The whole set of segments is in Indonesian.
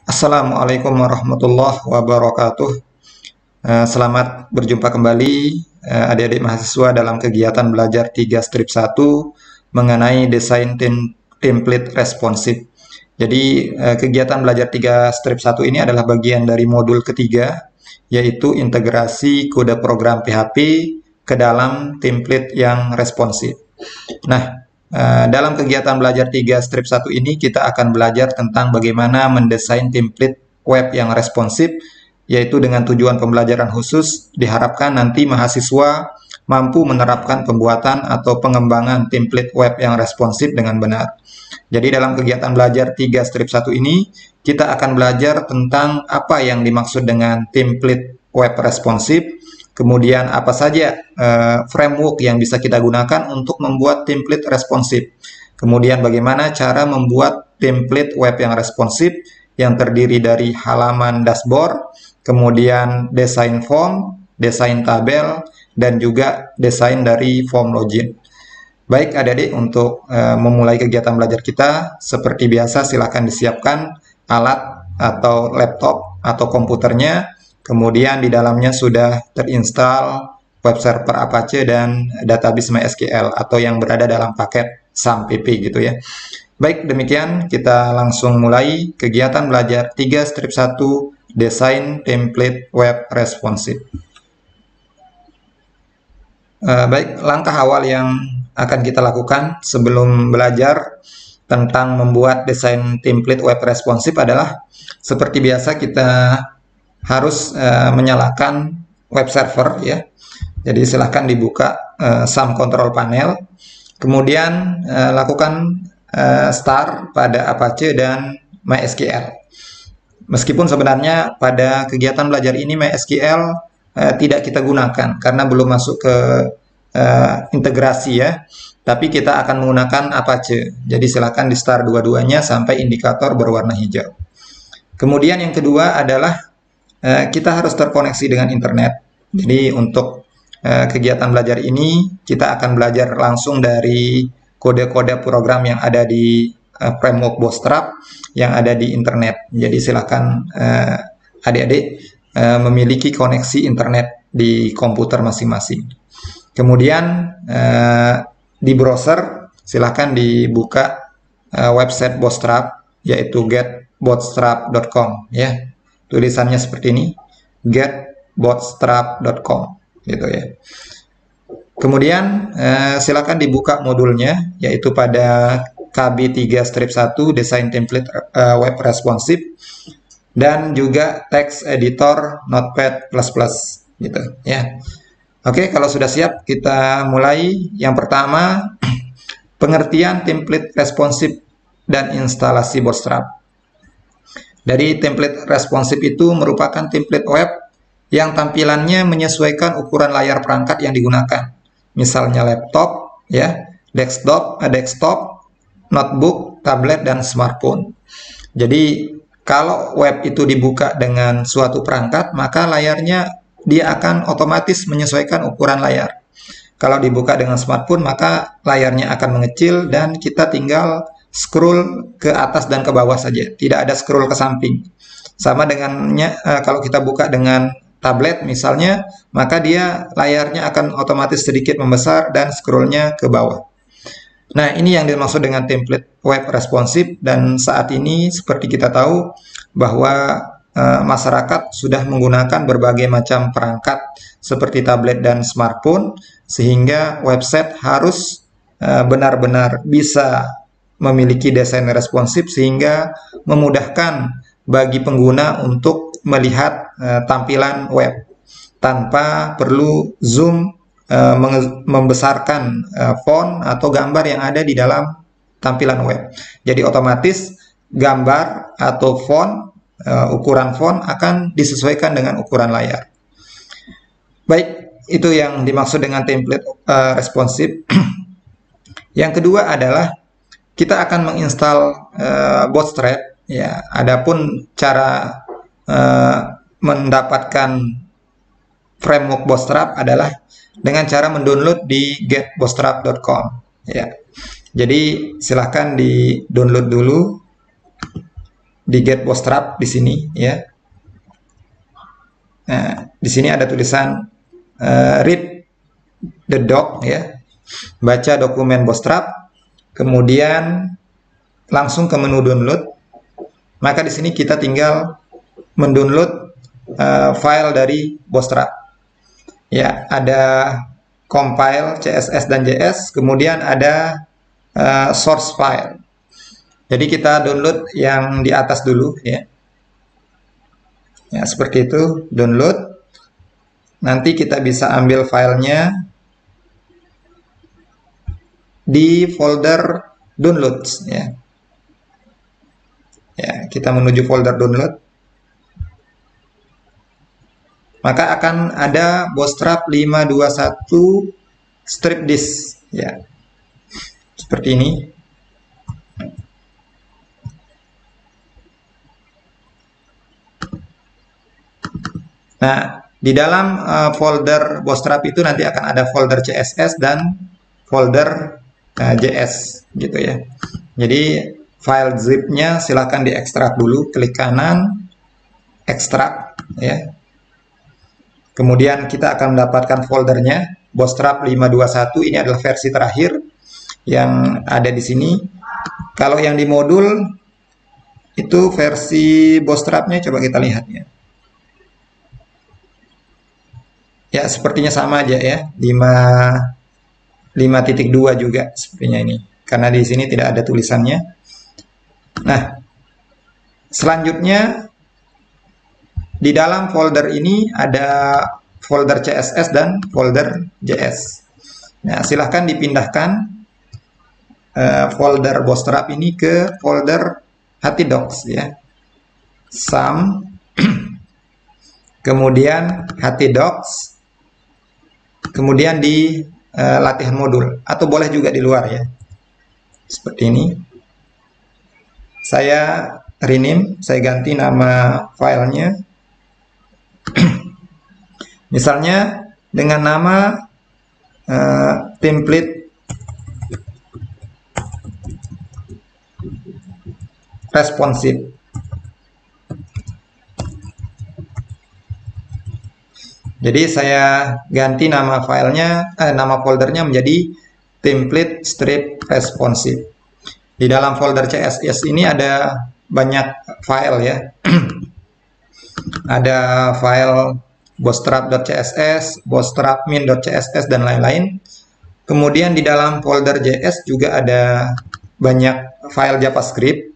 Assalamualaikum warahmatullahi wabarakatuh. Selamat berjumpa kembali adik-adik mahasiswa dalam kegiatan belajar 3 strip 1 mengenai desain template responsif. Jadi kegiatan belajar 3 strip 1 ini adalah bagian dari modul ketiga, yaitu integrasi kode program PHP ke dalam template yang responsif. Nah, dalam kegiatan belajar 3 strip 1 ini kita akan belajar tentang bagaimana mendesain template web yang responsif, yaitu dengan tujuan pembelajaran khusus diharapkan nanti mahasiswa mampu menerapkan pembuatan atau pengembangan template web yang responsif dengan benar. Jadi dalam kegiatan belajar 3 strip 1 ini kita akan belajar tentang apa yang dimaksud dengan template web responsif, kemudian apa saja framework yang bisa kita gunakan untuk membuat template responsif. Kemudian bagaimana cara membuat template web yang responsif yang terdiri dari halaman dashboard, kemudian desain form, desain tabel, dan juga desain dari form login. Baik adik-adik, untuk memulai kegiatan belajar kita, seperti biasa silakan disiapkan alat atau laptop atau komputernya. Kemudian di dalamnya sudah terinstall web server Apache dan database MySQL atau yang berada dalam paket SAMPP gitu ya. Baik, demikian kita langsung mulai kegiatan belajar 3 strip 1 desain template web responsif. Baik, langkah awal yang akan kita lakukan sebelum belajar tentang membuat desain template web responsif adalah seperti biasa kita harus menyalakan web server ya. Jadi silahkan dibuka SAM control panel, kemudian lakukan start pada Apache dan MySQL. Meskipun sebenarnya pada kegiatan belajar ini MySQL tidak kita gunakan karena belum masuk ke integrasi ya, tapi kita akan menggunakan Apache. Jadi silahkan di start dua-duanya sampai indikator berwarna hijau. Kemudian yang kedua adalah kita harus terkoneksi dengan internet. Jadi untuk kegiatan belajar ini kita akan belajar langsung dari kode-kode program yang ada di framework Bootstrap yang ada di internet. Jadi silakan adik-adik memiliki koneksi internet di komputer masing-masing. Kemudian di browser silakan dibuka website Bootstrap, yaitu getbootstrap.com ya. Tulisannya seperti ini, getbootstrap.com gitu ya. Kemudian silakan dibuka modulnya, yaitu pada KB3 strip 1 desain template web responsif dan juga text editor Notepad++ gitu ya. Oke, kalau sudah siap kita mulai. Yang pertama, pengertian template responsif dan instalasi Bootstrap. Dari template responsif itu merupakan template web yang tampilannya menyesuaikan ukuran layar perangkat yang digunakan. Misalnya laptop, ya, desktop, notebook, tablet, dan smartphone. Jadi kalau web itu dibuka dengan suatu perangkat, maka layarnya dia akan otomatis menyesuaikan ukuran layar. Kalau dibuka dengan smartphone, maka layarnya akan mengecil dan kita tinggal scroll ke atas dan ke bawah saja, tidak ada scroll ke samping. Sama dengannya kalau kita buka dengan tablet misalnya, maka dia layarnya akan otomatis sedikit membesar dan scrollnya ke bawah. Nah, ini yang dimaksud dengan template web responsif, dan saat ini seperti kita tahu bahwa masyarakat sudah menggunakan berbagai macam perangkat seperti tablet dan smartphone, sehingga website harus benar-benar bisa memiliki desain responsif sehingga memudahkan bagi pengguna untuk melihat tampilan web tanpa perlu zoom membesarkan font atau gambar yang ada di dalam tampilan web. Jadi otomatis gambar atau font, ukuran font akan disesuaikan dengan ukuran layar. Baik, itu yang dimaksud dengan template responsif. Yang kedua adalah kita akan menginstal Bootstrap ya. Adapun cara mendapatkan framework Bootstrap adalah dengan cara mendownload di getbootstrap.com ya. Jadi silahkan di-download dulu di get bootstrap di sini ya. Nah, di sini ada tulisan read the doc ya, baca dokumen bootstrap, kemudian langsung ke menu download. Maka di sini kita tinggal mendownload file dari bootstrap. Ya, ada compile CSS dan JS, kemudian ada source file. Jadi kita download yang di atas dulu ya. Ya, seperti itu, download. Nanti kita bisa ambil filenya di folder downloads ya. Ya, kita menuju folder download. Maka akan ada bootstrap 521 strip disk ya. Seperti ini. Nah, di dalam folder bootstrap itu nanti akan ada folder CSS dan folder JS gitu ya. Jadi file zip-nya silahkan diekstrak dulu, klik kanan, ekstrak ya. Kemudian kita akan mendapatkan foldernya bootstrap 521. Ini adalah versi terakhir yang ada di sini. Kalau yang di modul itu versi bootstrapnya coba kita lihat ya. Ya, sepertinya sama aja ya, 5.2 juga sepertinya ini. Karena di sini tidak ada tulisannya. Nah, selanjutnya di dalam folder ini ada folder CSS dan folder JS. Nah, silahkan dipindahkan folder bootstrap ini ke folder htdocs ya. Sum, kemudian htdocs, kemudian di latihan modul, atau boleh juga di luar ya. Seperti ini. Saya rename, saya ganti nama filenya. Misalnya dengan nama template responsive. Jadi saya ganti nama filenya, nama foldernya menjadi template strip responsive. Di dalam folder CSS ini ada banyak file ya. Ada file bootstrap.css, bootstrap.min.css dan lain-lain. Kemudian di dalam folder JS juga ada banyak file JavaScript.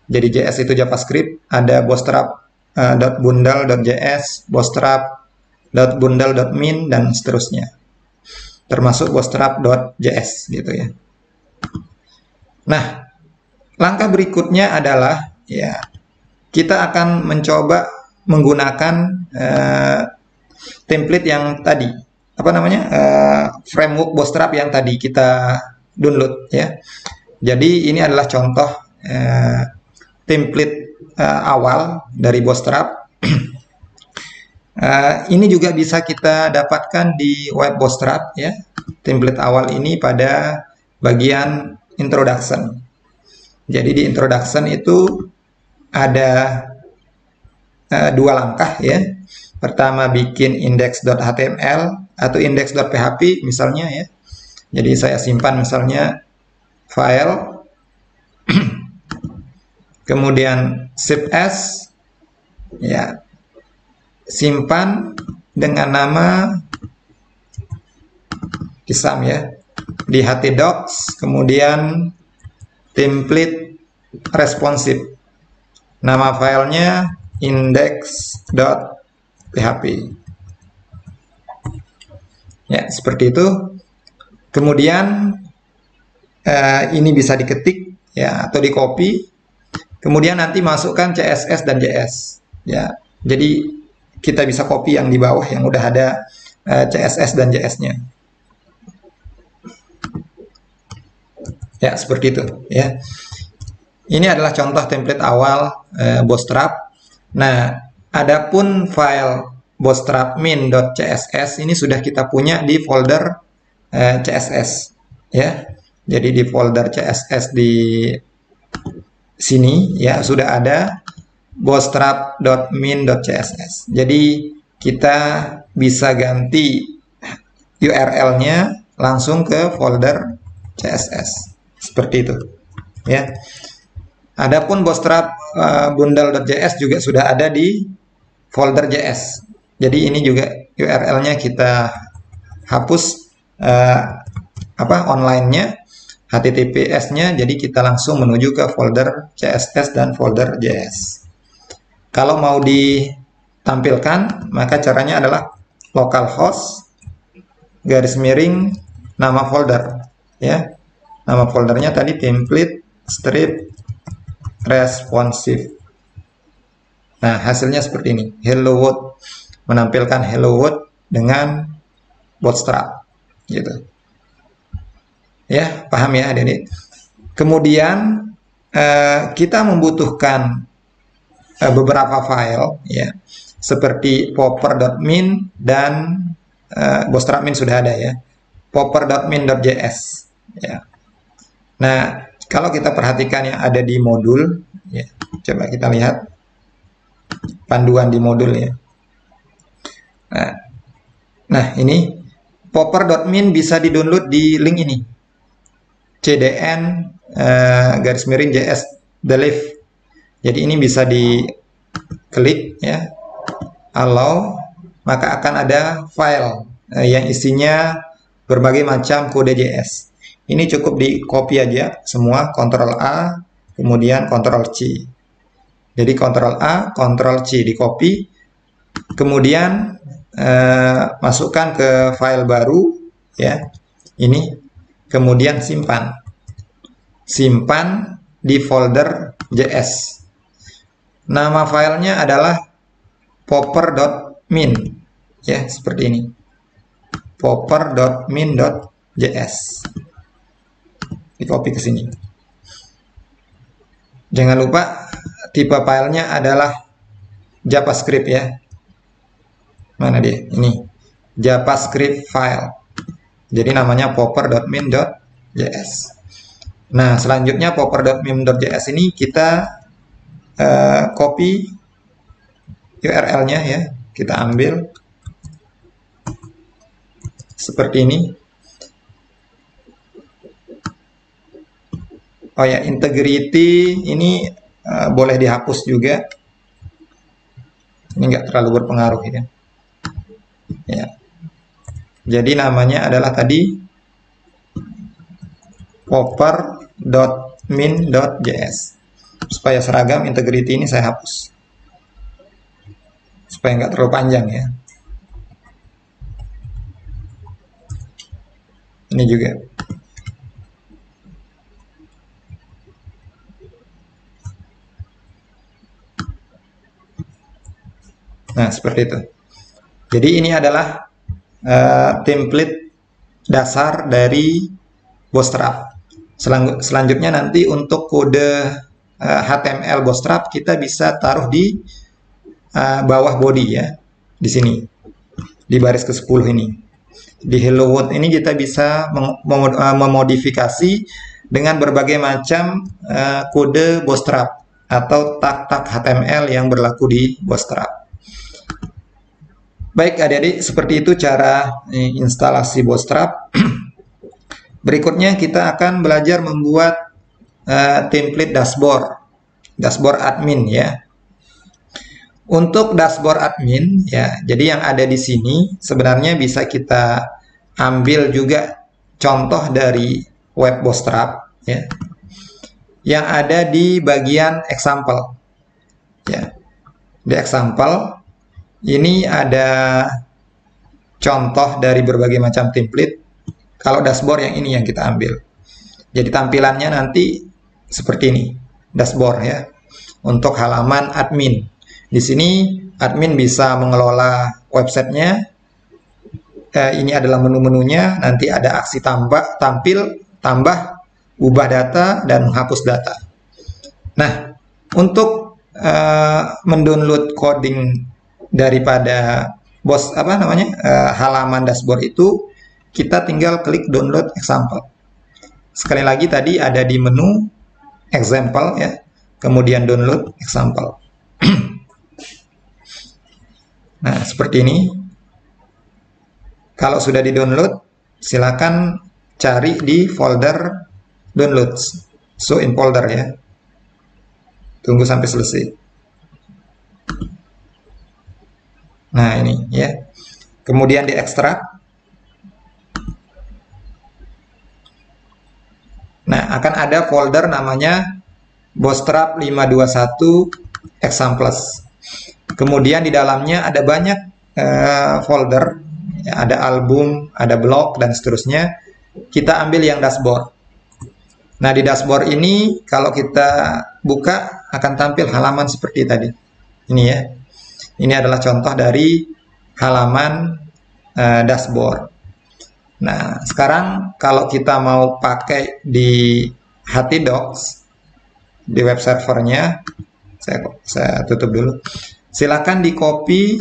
Jadi JS itu JavaScript, ada bootstrap.bundle.js, bootstrap.bundle.min dan seterusnya. Termasuk bootstrap.js gitu ya. Nah, langkah berikutnya adalah ya kita akan mencoba menggunakan template yang tadi, apa namanya, framework bootstrap yang tadi kita download ya. Jadi ini adalah contoh template awal dari bootstrap. Ini juga bisa kita dapatkan di web bootstrap ya. Template awal ini pada bagian introduction. Jadi di introduction itu ada dua langkah ya. Pertama bikin index.html atau index.php misalnya ya. Jadi saya simpan misalnya file, kemudian save as, ya, simpan dengan nama disam ya, di htdocs, kemudian template responsive, nama filenya index.php. Ya, seperti itu. Kemudian ini bisa diketik ya atau di copy. Kemudian nanti masukkan CSS dan JS. Ya, jadi kita bisa copy yang di bawah yang udah ada CSS dan JS-nya. Ya, seperti itu ya. Ini adalah contoh template awal bootstrap. Nah, adapun file bootstrap.min.css ini sudah kita punya di folder CSS ya. Jadi di folder CSS di sini ya sudah ada bootstrap.min.css. Jadi kita bisa ganti URL-nya langsung ke folder CSS seperti itu ya. Adapun bootstrap bundle.js juga sudah ada di folder JS. Jadi ini juga URL-nya kita hapus online-nya, HTTPS-nya, jadi kita langsung menuju ke folder CSS dan folder JS. Kalau mau ditampilkan, maka caranya adalah localhost garis miring nama folder ya. Nama foldernya tadi template strip responsive. Nah, hasilnya seperti ini. Hello World, menampilkan Hello World dengan Bootstrap gitu. Ya, paham ya adik-adik? Kemudian kita membutuhkan beberapa file ya, seperti popper.min dan bootstrap.min sudah ada ya. popper.min.js ya. Nah, kalau kita perhatikan yang ada di modul ya, coba kita lihat panduan di modul ya. Nah, ini popper.min bisa di-download di link ini. CDN garis miring JS delete. Jadi ini bisa diklik ya, allow, maka akan ada file yang isinya berbagai macam kode JS. Ini cukup di copy aja semua, Ctrl A, kemudian Ctrl C. Jadi Ctrl A, Ctrl C di copy, kemudian masukkan ke file baru ya. Ini kemudian simpan di folder JS. Nama filenya adalah popper.min ya, seperti ini, popper.min.js. Di copy ke sini. Jangan lupa tipe filenya adalah JavaScript ya. Mana dia? Ini JavaScript file. Jadi namanya popper.min.js. Nah, selanjutnya popper.min.js ini kita copy URL-nya ya. Kita ambil seperti ini. Oh ya, integrity ini boleh dihapus juga. Ini nggak terlalu berpengaruh ya. Ya. Jadi namanya adalah tadi popper.min.js. Supaya seragam, integrity ini saya hapus. Supaya nggak terlalu panjang ya. Ini juga. Nah, seperti itu. Jadi ini adalah template dasar dari Bootstrap. Selanjutnya nanti untuk kode HTML Bootstrap kita bisa taruh di bawah body ya, di sini, di baris ke-10 ini. Di Hello World ini kita bisa memodifikasi dengan berbagai macam kode Bootstrap atau tag-tag HTML yang berlaku di Bootstrap. Baik adik-adik, seperti itu cara instalasi Bootstrap. Berikutnya kita akan belajar membuat template dashboard admin ya. Untuk dashboard admin ya, jadi yang ada di sini sebenarnya bisa kita ambil juga contoh dari web Bootstrap ya, yang ada di bagian example ya. Di example ini ada contoh dari berbagai macam template. Kalau dashboard yang ini yang kita ambil. Jadi tampilannya nanti seperti ini, dashboard ya. Untuk halaman admin. Di sini admin bisa mengelola websitenya. Ini adalah menu-menunya. Nanti ada aksi tampil, tambah, ubah data, dan menghapus data. Nah, untuk mendownload coding daripada halaman dashboard itu, kita tinggal klik download example. Sekali lagi tadi ada di menu example ya, kemudian download example. Nah, seperti ini. Kalau sudah di-download, silakan cari di folder downloads. Show in folder ya. Tunggu sampai selesai. Nah, ini ya. Kemudian diekstrak. Nah, akan ada folder namanya Bootstrap 521 Examples. Kemudian di dalamnya ada banyak folder, ya, ada album, ada blog, dan seterusnya. Kita ambil yang dashboard. Nah, di dashboard ini kalau kita buka akan tampil halaman seperti tadi. Ini ya. Ini adalah contoh dari halaman dashboard. Nah, sekarang kalau kita mau pakai di HTDocs, di web servernya, saya tutup dulu. Silakan di copy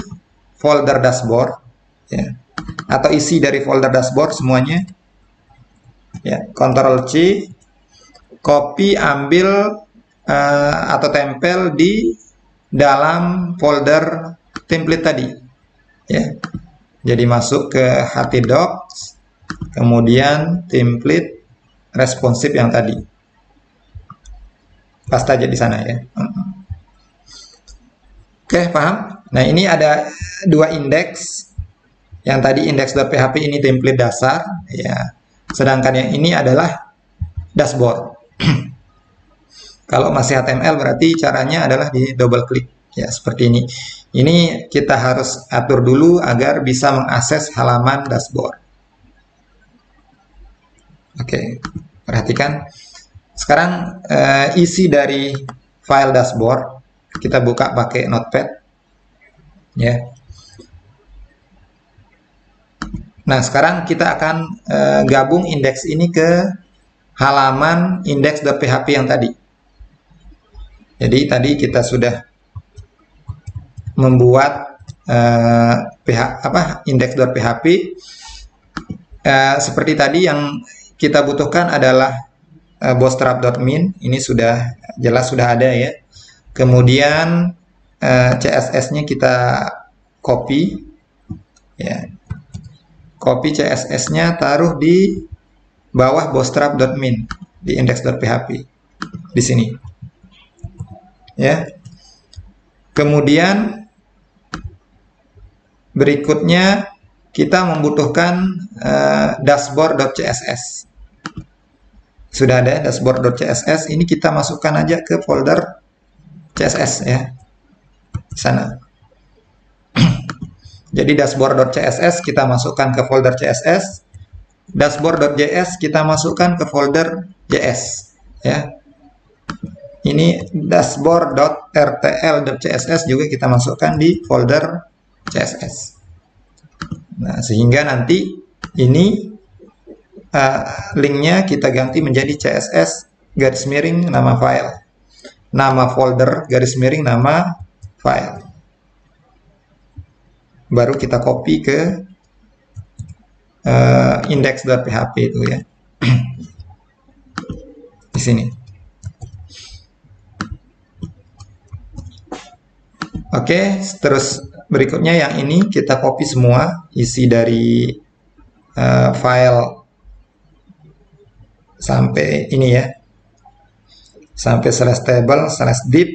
folder dashboard, ya, atau isi dari folder dashboard semuanya. Ya, Ctrl C, copy, ambil atau tempel di dalam folder template tadi. Ya, jadi masuk ke HTDocs, kemudian template responsive yang tadi. Paste aja di sana ya. Oke, paham? Nah, ini ada dua indeks. Yang tadi index.php ini template dasar, ya. Sedangkan yang ini adalah dashboard. Kalau masih HTML berarti caranya adalah di double klik, ya, seperti ini. Ini kita harus atur dulu agar bisa mengakses halaman dashboard. Oke, perhatikan. Sekarang isi dari file dashboard kita buka pakai Notepad, ya. Nah, sekarang kita akan gabung indeks ini ke halaman index.php yang tadi. Jadi tadi kita sudah membuat index.php. Seperti tadi yang kita butuhkan adalah bootstrap.min. Ini sudah jelas sudah ada ya. Kemudian CSS-nya kita copy, ya. Copy CSS-nya taruh di bawah bootstrap.min di index.php di sini, ya. Kemudian berikutnya kita membutuhkan dashboard.css. Sudah ada dashboard.css, ini kita masukkan aja ke folder CSS ya, sana. Jadi dashboard.css kita masukkan ke folder CSS, dashboard.js kita masukkan ke folder JS ya. Ini dashboard.rtl.css juga kita masukkan di folder CSS. Nah, sehingga nanti ini linknya kita ganti menjadi CSS garis miring nama file, nama folder garis miring nama file. Baru kita copy ke index.php itu ya. Di sini. Oke, terus berikutnya yang ini kita copy semua isi dari file sampai ini ya. Sampai /table/div.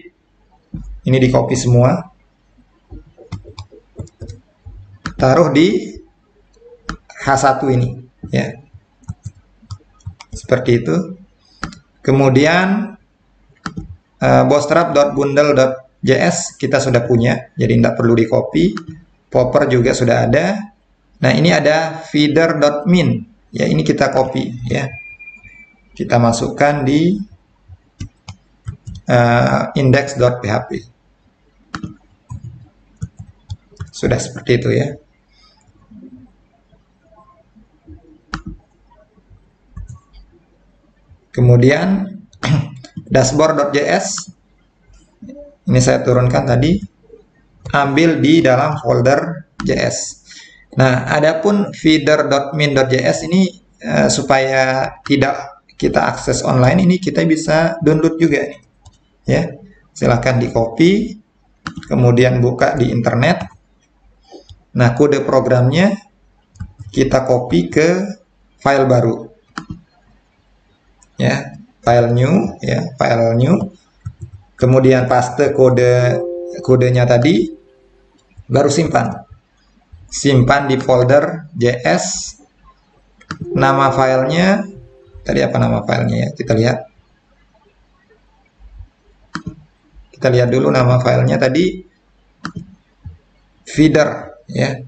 Ini di copy semua. Taruh di H1 ini ya, seperti itu. Kemudian bootstrap.bundle.js kita sudah punya, jadi tidak perlu di copy. Popper juga sudah ada. Nah, ini ada feeder.min ya, ini kita copy ya, kita masukkan di index.php. Sudah seperti itu ya. Kemudian dashboard.js ini saya turunkan tadi, ambil di dalam folder JS. Nah, adapun feeder.min.js ini supaya tidak kita akses online, ini kita bisa download juga nih. Ya, silahkan di copy, kemudian buka di internet. Nah, kode programnya kita copy ke file baru. Ya, file new, ya, file new. Kemudian paste kodenya tadi, baru simpan. Simpan di folder JS. Nama filenya tadi apa nama filenya ya? Kita lihat. Kita lihat dulu nama filenya tadi feeder ya.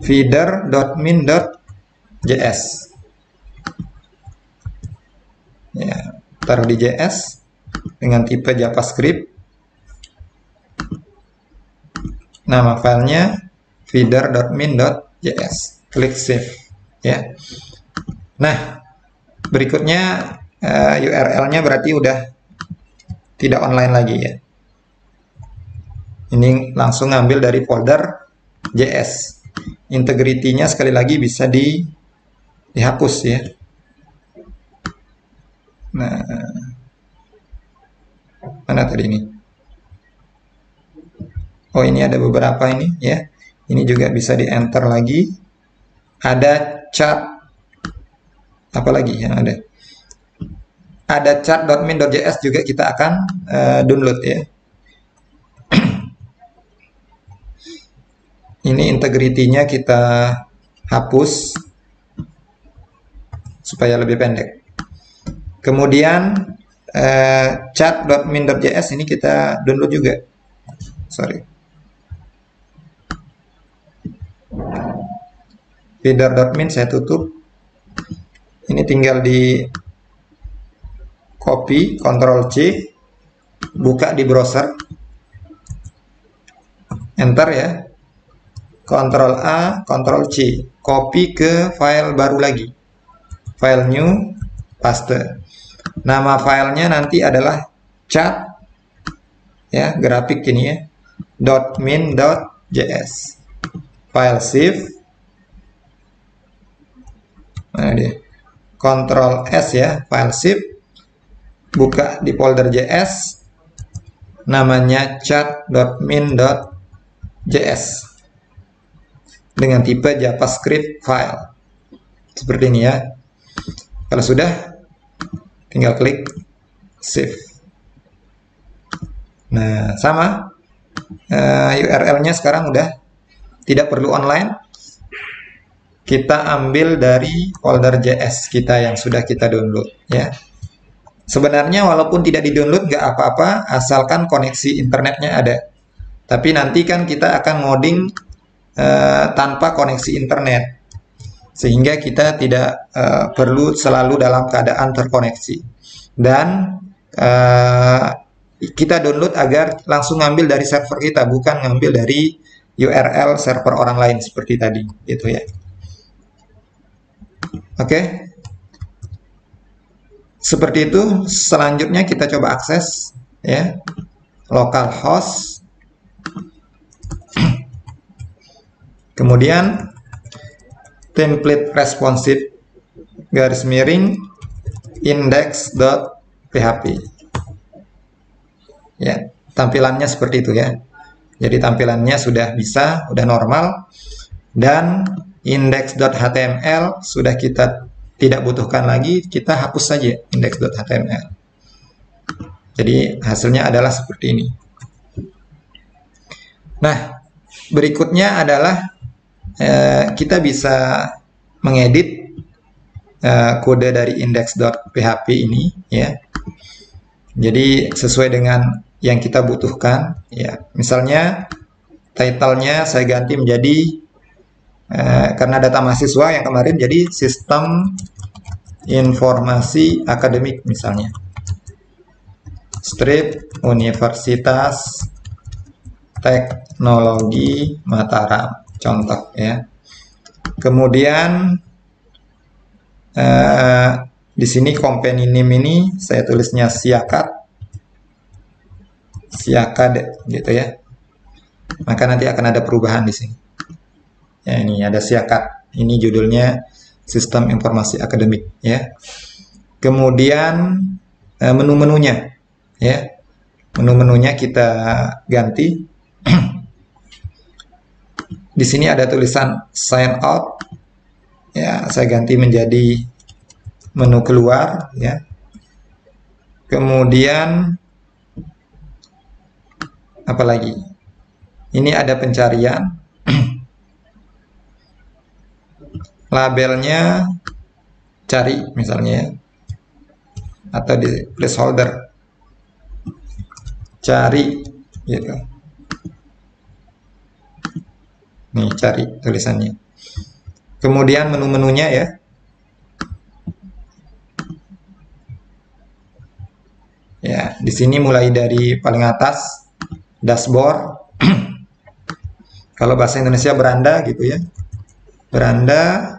feeder.min.js. Ya, taruh di JS dengan tipe JavaScript. Nama filenya feeder.min.js. Klik save ya. Nah, berikutnya URL-nya berarti udah tidak online lagi ya. Ini langsung ngambil dari folder JS. Integrity-nya sekali lagi bisa dihapus ya. Nah, mana tadi ini? Oh, ini ada beberapa ini ya. Ini juga bisa di enter lagi. Ada chart. Apa lagi yang ada? Ada chart.min.js juga kita akan download ya. Ini integrity-nya kita hapus supaya lebih pendek. Kemudian chart.min.js ini kita download juga. Sorry. Feeder.min saya tutup. Ini tinggal di copy, Ctrl C, buka di browser, enter ya, Ctrl A, Ctrl C, copy ke file baru lagi, file new, paste. Nama filenya nanti adalah chart ya, grafik ini ya, .min.js, file save. Mana dia? Ctrl S ya, file zip, buka di folder JS, namanya chart.min.js dengan tipe JavaScript file. Seperti ini ya. Kalau sudah, tinggal klik save. Nah, sama. URL-nya sekarang udah tidak perlu online. Kita ambil dari folder JS kita yang sudah kita download ya. Sebenarnya walaupun tidak di-download nggak apa-apa, asalkan koneksi internetnya ada. Tapi nanti kan kita akan ngoding tanpa koneksi internet, sehingga kita tidak perlu selalu dalam keadaan terkoneksi. Dan kita download agar langsung ngambil dari server kita, bukan ngambil dari URL server orang lain seperti tadi, gitu ya. Oke, seperti itu. Selanjutnya kita coba akses ya, localhost, kemudian template responsive garis miring index.php ya. Tampilannya seperti itu ya. Jadi tampilannya sudah bisa, sudah normal, dan index.html sudah kita tidak butuhkan lagi, kita hapus saja index.html. Jadi hasilnya adalah seperti ini. Nah, berikutnya adalah kita bisa mengedit kode dari index.php ini ya. Jadi sesuai dengan yang kita butuhkan ya. Misalnya title-nya saya ganti menjadi karena data mahasiswa yang kemarin jadi sistem informasi akademik misalnya, strip Universitas Teknologi Mataram, contoh ya. Kemudian di sini company name ini saya tulisnya Siakad gitu ya. Maka nanti akan ada perubahan di sini. Ya, ini ada Siakad. Ini judulnya Sistem Informasi Akademik ya. Kemudian menu-menunya ya. Menu-menunya kita ganti. Di sini ada tulisan sign out. Ya, saya ganti menjadi menu keluar ya. Kemudian apa lagi? Ini ada pencarian. Labelnya cari misalnya ya. Atau di placeholder cari gitu. Nih, cari tulisannya. Kemudian menu-menunya ya. Ya, di sini mulai dari paling atas dashboard. Kalau bahasa Indonesia beranda gitu ya. Beranda.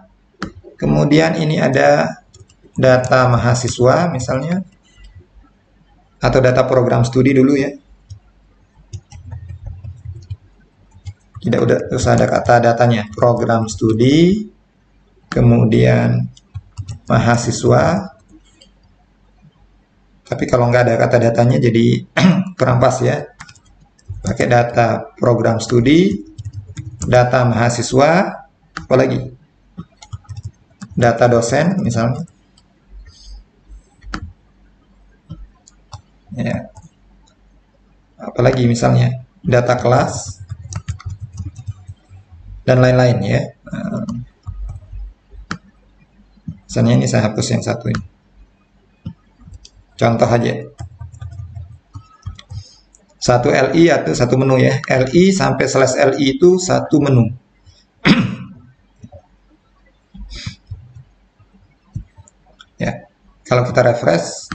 Kemudian ini ada data mahasiswa misalnya. Atau data program studi dulu ya. Tidak usah ada kata datanya, program studi, kemudian mahasiswa. Tapi kalau nggak ada kata datanya jadi kurang pas ya. Pakai data program studi, data mahasiswa, apalagi data dosen misalnya. Ya. Apalagi misalnya data kelas dan lain-lain ya. Misalnya ini saya hapus yang satu ini. Contoh aja. Satu LI atau satu menu ya. LI sampai /LI itu satu menu. Ya. Kalau kita refresh,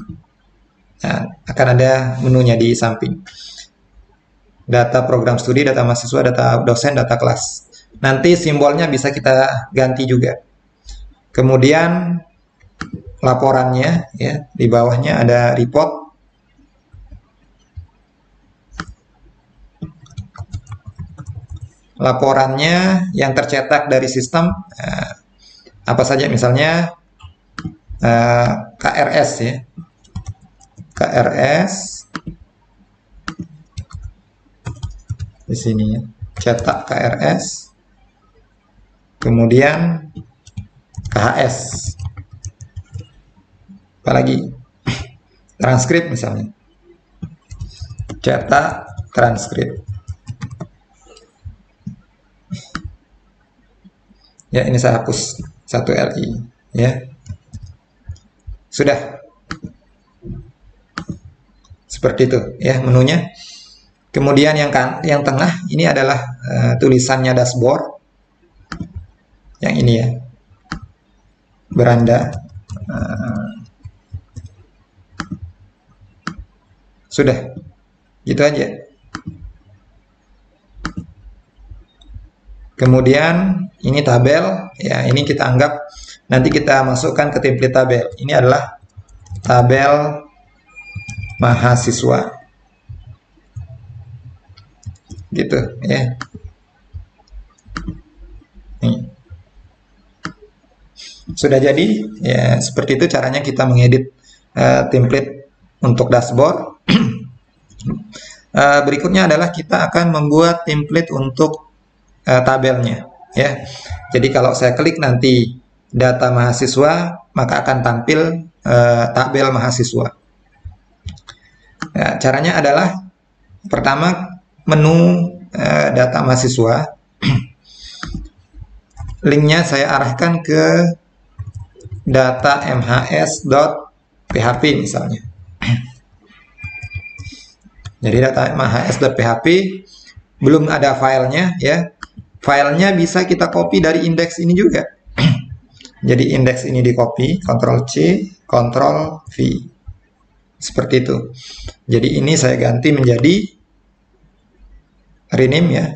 nah, akan ada menunya di samping. Data program studi, data mahasiswa, data dosen, data kelas. Nanti simbolnya bisa kita ganti juga. Kemudian laporannya ya, di bawahnya ada report. Laporannya yang tercetak dari sistem apa saja, misalnya KRS ya. KRS di sini ya. Cetak KRS. Kemudian KHS, apalagi transkrip misalnya, cetak transkrip ya. Ini saya hapus satu LI ya. Sudah seperti itu ya menunya. Kemudian yang tengah ini adalah tulisannya dashboard. Yang ini ya, beranda. Sudah, gitu aja. Kemudian ini tabel, ya ini kita anggap nanti kita masukkan ke template tabel. Ini adalah tabel mahasiswa, gitu ya. Nih. Sudah jadi ya, seperti itu caranya kita mengedit template untuk dashboard. Berikutnya adalah kita akan membuat template untuk tabelnya ya. Jadi kalau saya klik nanti data mahasiswa, maka akan tampil tabel mahasiswa. Ya, caranya adalah pertama menu data mahasiswa. Linknya saya arahkan ke data mhs.php misalnya. Jadi data mhs.php belum ada filenya ya. Filenya bisa kita copy dari indeks ini juga. Jadi indeks ini di copy, Ctrl C, Ctrl V. Seperti itu. Jadi ini saya ganti menjadi rename ya.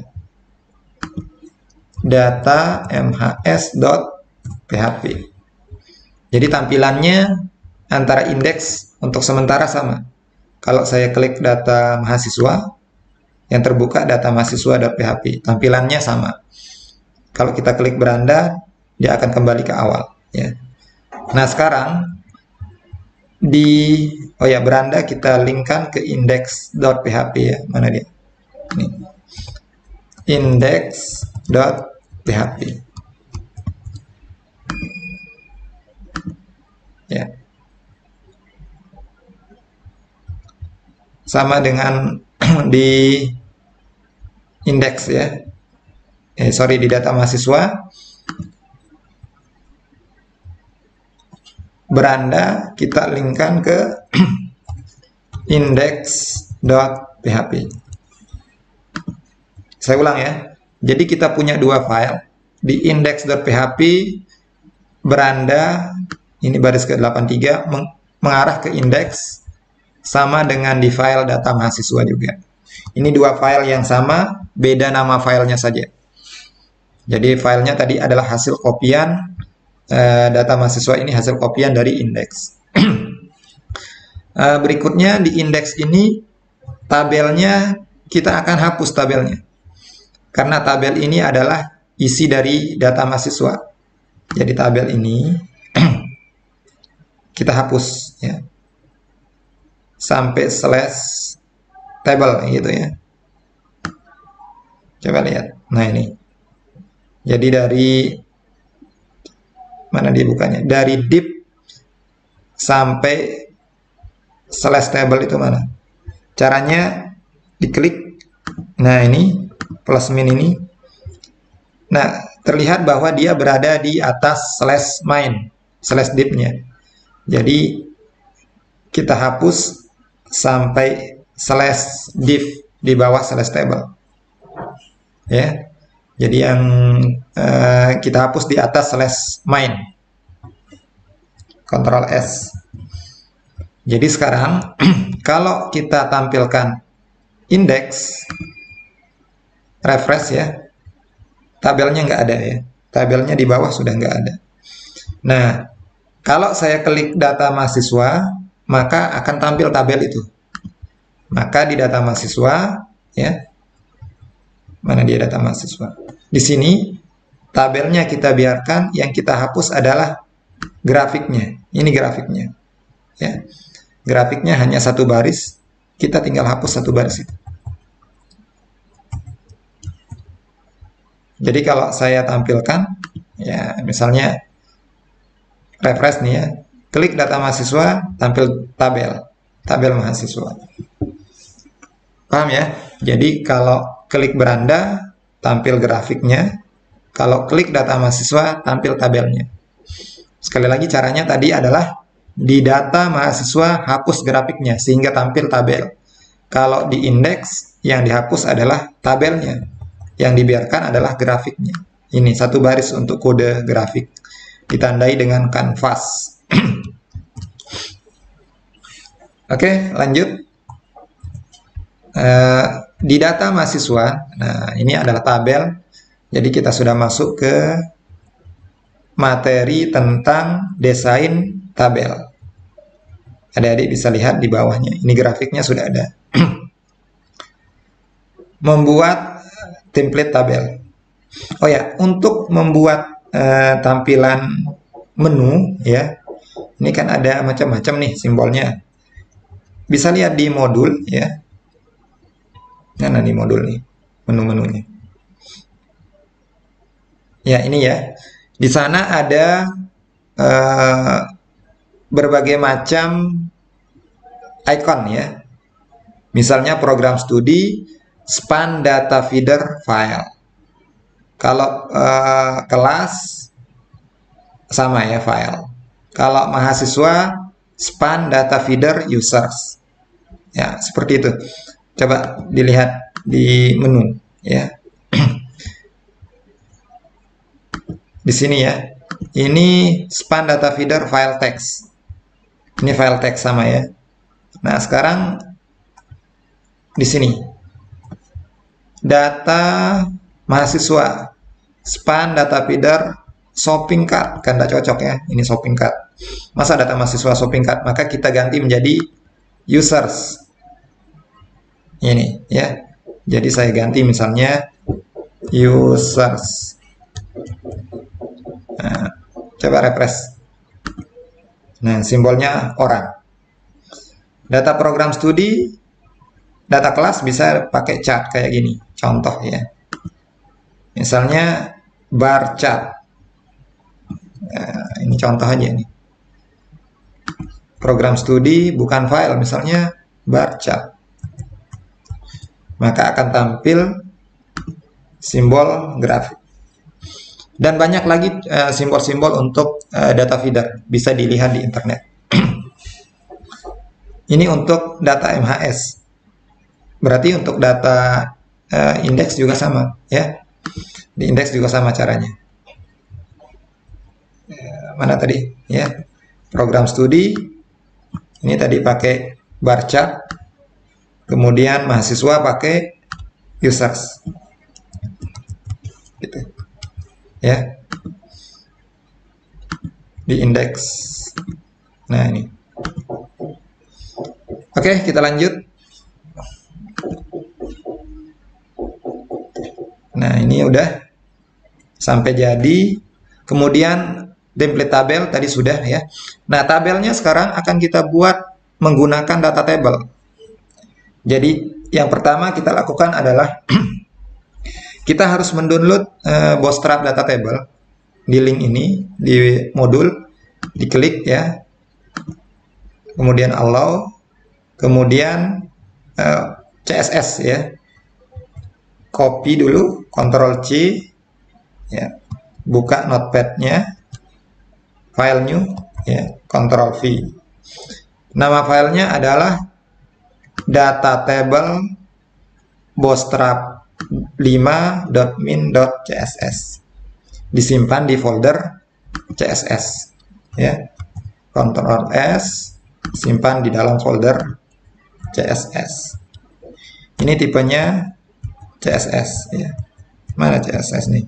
Data mhs.php. Jadi tampilannya antara indeks untuk sementara sama. Kalau saya klik data mahasiswa, yang terbuka data mahasiswa.php, tampilannya sama. Kalau kita klik beranda, dia akan kembali ke awal. Ya. Nah sekarang oh ya, beranda kita linkkan ke index.php ya. Mana dia? Ini. Index.php. Ya. Sama dengan di indeks ya. Sorry, di data mahasiswa. Beranda kita linkkan ke index.php. Saya ulang ya. Jadi kita punya dua file. Di index.php, beranda, ini baris ke-83, mengarah ke indeks, sama dengan di file data mahasiswa juga. Ini dua file yang sama, beda nama filenya saja. Jadi filenya tadi adalah hasil kopian, data mahasiswa ini hasil kopian dari indeks. Berikutnya di indeks ini, tabelnya kita akan hapus tabelnya. Karena tabel ini adalah isi dari data mahasiswa. Jadi tabel ini kita hapus ya. Sampai slash table gitu ya. Coba lihat. Nah ini. Jadi dari mana dia bukanya? Dari div sampai slash table itu mana? Caranya diklik. Nah ini plus min ini. Nah terlihat bahwa dia berada di atas slash main, slash div-nya. Jadi kita hapus sampai slash div di bawah slash table. Ya. Jadi yang kita hapus di atas slash main. Ctrl S. Jadi sekarang kalau kita tampilkan indeks, refresh ya, tabelnya nggak ada ya. Tabelnya di bawah sudah nggak ada. Nah, kalau saya klik data mahasiswa, maka akan tampil tabel itu. Maka di data mahasiswa, ya, mana dia data mahasiswa? Di sini tabelnya kita biarkan, yang kita hapus adalah grafiknya. Ini grafiknya, ya. Grafiknya hanya satu baris, kita tinggal hapus satu baris itu. Jadi kalau saya tampilkan, ya misalnya refresh nih ya, klik data mahasiswa, tampil tabel mahasiswa. Paham ya? Jadi kalau klik beranda, tampil grafiknya. Kalau klik data mahasiswa, tampil tabelnya. Sekali lagi caranya tadi adalah di data mahasiswa hapus grafiknya sehingga tampil tabel. Kalau di indeks yang dihapus adalah tabelnya, yang dibiarkan adalah grafiknya. Ini satu baris untuk kode grafik, ditandai dengan kanvas. Oke, lanjut. Di data mahasiswa, nah ini adalah tabel. Jadi kita sudah masuk ke materi tentang desain tabel. Adik-adik bisa lihat di bawahnya. Ini grafiknya sudah ada. Membuat template tabel. Oh ya, untuk membuat tampilan menu ya. Ini kan ada macam-macam nih simbolnya. Bisa lihat di modul ya. Nah, di modul nih menu-menunya. Ya, ini ya. Di sana ada berbagai macam icon ya. Misalnya program studi, span data feeder file. Kalau kelas sama ya file. Kalau mahasiswa, span data feeder users. Ya, seperti itu. Coba dilihat di menu ya. Di sini ya. Ini span data feeder file text. Ini file text sama ya. Nah, sekarang di sini data mahasiswa, span data feeder shopping cart, kan tidak cocok ya. Ini shopping cart. Masa data mahasiswa shopping cart? Maka kita ganti menjadi users. Ini ya. Jadi saya ganti misalnya users. Nah, coba refresh. Nah, simbolnya orang. Data program studi, data kelas bisa pakai chart kayak gini. Contoh ya. Misalnya bar chart. Nah, ini contoh aja nih. Program studi bukan file, misalnya bar chart. Maka akan tampil simbol grafik. Dan banyak lagi simbol-simbol untuk data feeder, bisa dilihat di internet. Ini untuk data MHS. Berarti untuk data indeks juga sama, ya. Di indeks juga sama caranya. Mana tadi? Ya, program studi. Ini tadi pakai bar chart. Kemudian mahasiswa pakai users. Gitu. Ya. Di indeks. Nah, ini. Oke, kita lanjut. Nah, ini udah sampai jadi. Kemudian template tabel tadi sudah ya. Nah, tabelnya sekarang akan kita buat menggunakan data table. Jadi, yang pertama kita lakukan adalah kita harus mendownload Bootstrap data table di link ini, di modul, diklik ya. Kemudian allow, kemudian CSS ya. Copy dulu, Ctrl C ya. Buka notepad-nya, file new ya, Ctrl V. Nama filenya adalah data table bootstrap 5.min.css. Disimpan di folder CSS ya. Ctrl S, simpan di dalam folder CSS. Ini tipenya CSS ya. Mana CSS nih?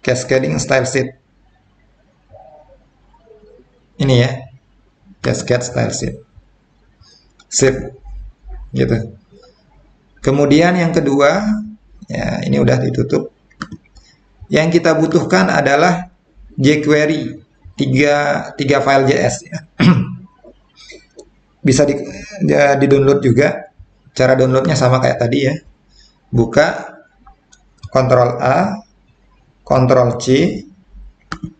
Cascading style sheet. Ini ya. Cascade style sheet. Sip. Gitu. Kemudian yang kedua, ya ini udah ditutup. Yang kita butuhkan adalah jQuery 3 file JS ya. Bisa di-download juga. Cara downloadnya sama kayak tadi ya. Buka, Ctrl A, Ctrl C,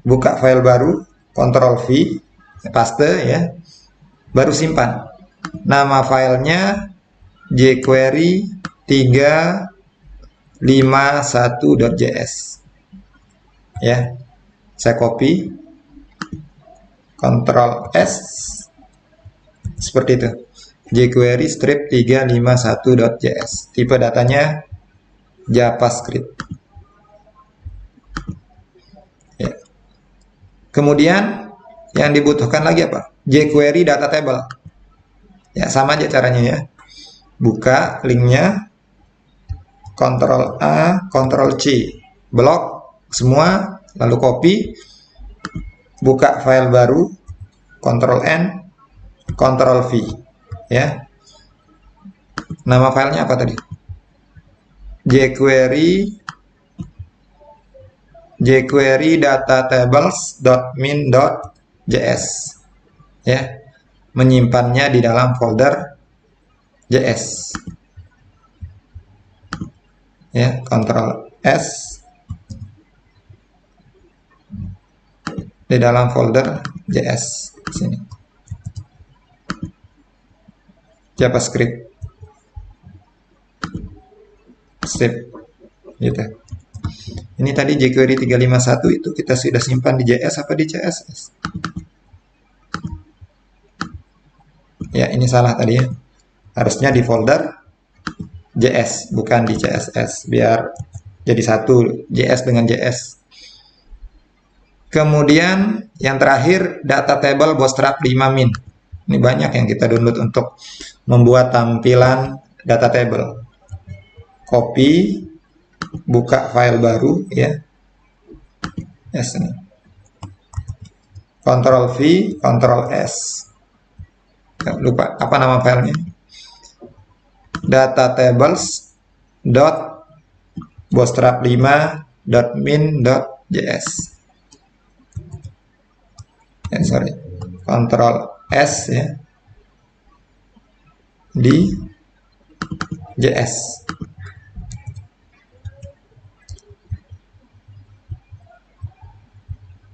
buka file baru, Ctrl V, paste ya, baru simpan. Nama filenya jQuery 351.js ya. Saya copy, Ctrl S, seperti itu. jQuery strip 351.js. Tipe datanya JavaScript. Ya. Kemudian yang dibutuhkan lagi apa? jQuery data table. Ya, sama aja caranya ya. Buka linknya, Ctrl A, Ctrl C, blok semua, lalu copy, buka file baru, Ctrl N, Ctrl V. Ya, nama filenya apa tadi? jQuery datatables.min.js ya, menyimpannya di dalam folder JS ya. Ctrl S di dalam folder JS sini, JavaScript. Sip gitu. Ini tadi jQuery 351 itu kita sudah simpan di JS apa di CSS? Ya, ini salah tadi ya. Harusnya di folder JS, bukan di CSS, biar jadi satu JS dengan JS. Kemudian yang terakhir data table Bootstrap 5min. Ini banyak yang kita download untuk membuat tampilan data table. Copy, buka file baru ya. Yes, ini. Ctrl V, Ctrl S. Lupa apa nama filenya? datatables.bootstrap5.min.js. Sorry. Ctrl S ya di JS.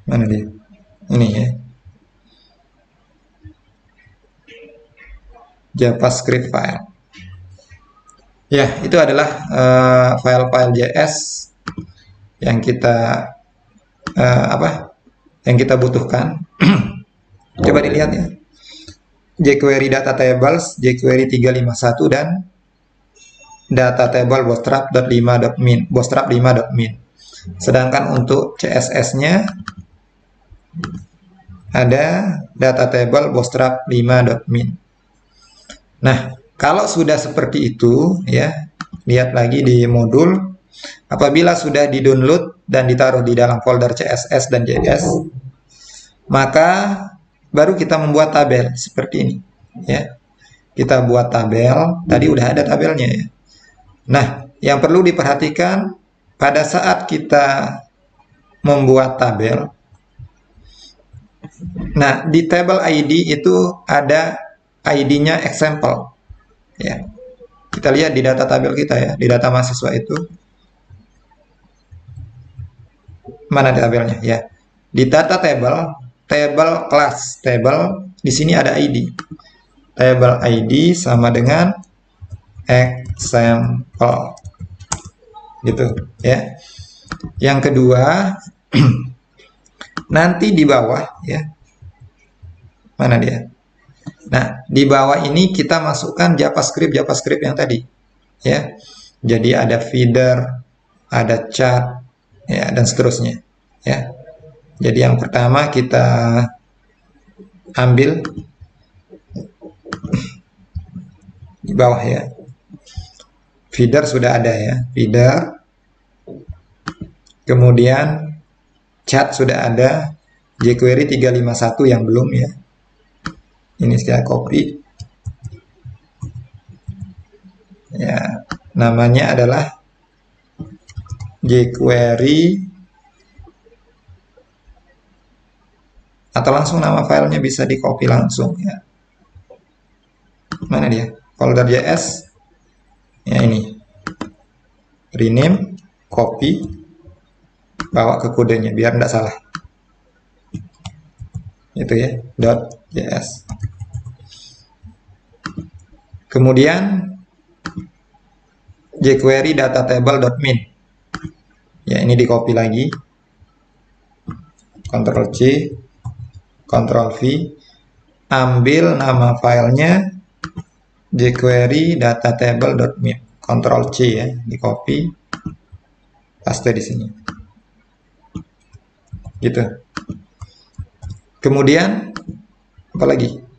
Mana dia? Ini ya. JavaScript file. Ya, itu adalah file-file JS yang kita yang kita butuhkan. Coba dilihat ya. jQuery data tables, jQuery 351 dan data table bootstrap.5.min, bootstrap5.min. Sedangkan untuk CSS-nya ada data table bootstrap5.min. Nah, kalau sudah seperti itu ya, lihat lagi di modul. Apabila sudah di-download dan ditaruh di dalam folder CSS dan JS, maka baru kita membuat tabel seperti ini ya. Kita buat tabel, tadi udah ada tabelnya ya. Nah, yang perlu diperhatikan pada saat kita membuat tabel, nah di table ID itu ada ID-nya example ya. Kita lihat di data tabel kita ya, di data mahasiswa itu mana tabelnya ya. Di data table class table, di sini ada ID. Table ID sama dengan example gitu ya. Yang kedua nanti di bawah ya, mana dia. Nah, di bawah ini kita masukkan JavaScript yang tadi ya. Jadi ada feeder, ada chart ya, dan seterusnya ya. Jadi yang pertama kita ambil di bawah ya. Feeder sudah ada ya, feeder. Kemudian chat sudah ada, jQuery 351 yang belum ya. Ini saya copy. Ya, namanya adalah jQuery, atau langsung nama filenya bisa di copy langsung ya. Mana dia? Folder JS. Ya ini. Rename, copy, bawa ke kodenya biar tidak salah. Itu ya, .js. Kemudian jQuery data table.min. Ya, ini di copy lagi. Ctrl C, Ctrl V, ambil nama filenya jQuery data table.min. Ctrl C ya, di copy, paste di sini. Gitu. Kemudian apa lagi?